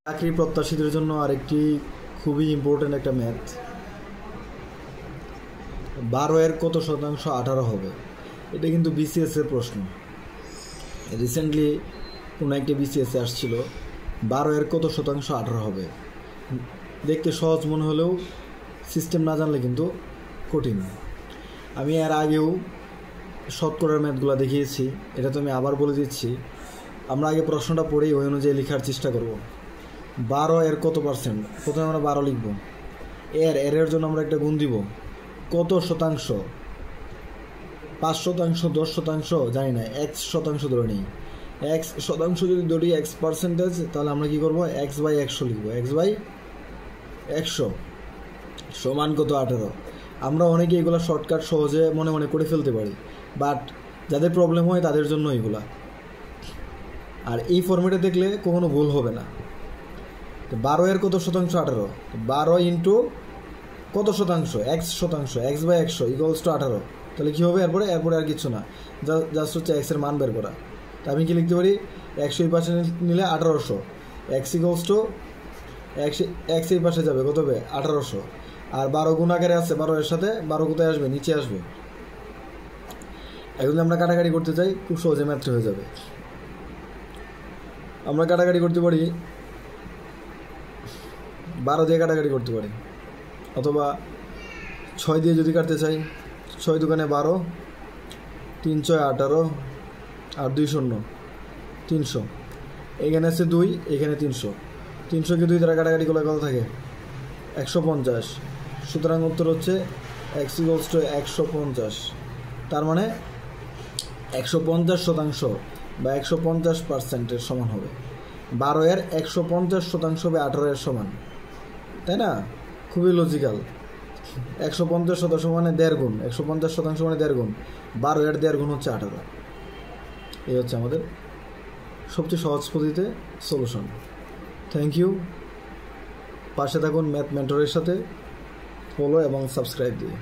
চাকরি প্রত্যাশীদের জন্য আরেকটি খুবই ইম্পর্টেন্ট একটা ম্যাথ। 12 কত শতাংশ 18 হবে? এটা কিন্তু বিসিএস এর প্রশ্ন। রিসেন্টলি কোনো একটা বিসিএস আসছিল 12 কত শতাংশ 18 হবে। দেখতে সহজ মনে হলেও সিস্টেম না জানলে কিন্তু কঠিন। আমি এর আগেও শতকরার ম্যাথগুলো দেখিয়েছি, এটা তো আমি আবার বলে দিচ্ছি। আমরা আগে প্রশ্নটা পড়েই ওই অনুযায়ী লেখার চেষ্টা করব। 12 কত পার্সেন্ট, প্রথমে আমরা 12 লিখব। এর জন্য আমরা একটা গুণ দিব। কত শতাংশ, 5 শতাংশ, 10 শতাংশ জানি না, এক্স শতাংশ ধরে নিই। এক্স শতাংশ যদি ধরি, এক্স পার্সেন্টেজ, তাহলে আমরা কি করব? এক্স বাই 100 লিখব। এক্স বাই 100 সমান কত? 18। আমরা অনেকে এগুলো শর্টকাট সহজে মনে মনে করে ফেলতে পারি, বাট যাদের প্রবলেম হয় তাদের জন্য এগুলা। আর এই ফর্মেটে দেখলে কখনো ভুল হবে না। 12 কত শতাংশ 18, 12 ইন্টু কত শতাংশ? এক্স শতাংশ, এক্স বাই 100 ইকুয়ালস টু 18। তাহলে কী হবে? এরপরে আর কিছু না, জাস্ট হচ্ছে এক্সের মান বের করা। তা আমি কি লিখতে পারি? 100 এই পাশে নিলে 1800, এক্স ইকুয়ালস টু এক্স এই পাশে যাবে, কত হবে? 1800। আর 12 গুণ আকারে আছে, 12 এর সাথে 12 কোথায় আসবে? নিচে আসবে। এখন আমরা কাটাকাটি করতে চাই, খুব সহজে ম্যাথটা হয়ে যাবে। আমরা কাটাকাটি করতে পারি, 12 দিয়ে কাটাকাটি করতে পারি, অথবা 6 দিয়ে যদি কাটতে চাই, 6 দোকানে 12, 3 6 18, আর 2 শূন্য 300। এখানে আছে 2, এখানে 300। 300কে 2 দ্বারা কাটাকাটি করলে কত থাকে? 150। সুতরাং উত্তর হচ্ছে এক্স ইকুয়ালস টু 150। তার মানে 150 শতাংশ বা 150% সমান হবে। 12 150 শতাংশ হবে 18 সমান, তাই না? খুবই লজিক্যাল। 150 শতাংশ মানে 1.5 গুণ, 150 শতাংশ মানে 1.5 গুণ। 12 1.5 গুণ হচ্ছে 18। এই হচ্ছে আমাদের সবচেয়ে সহজ পদ্ধতিতে সলিউশন। Thank you. পাশে থাকুন ম্যাথ মেন্টরের সাথে, ফলো এবং সাবস্ক্রাইব দিয়ে।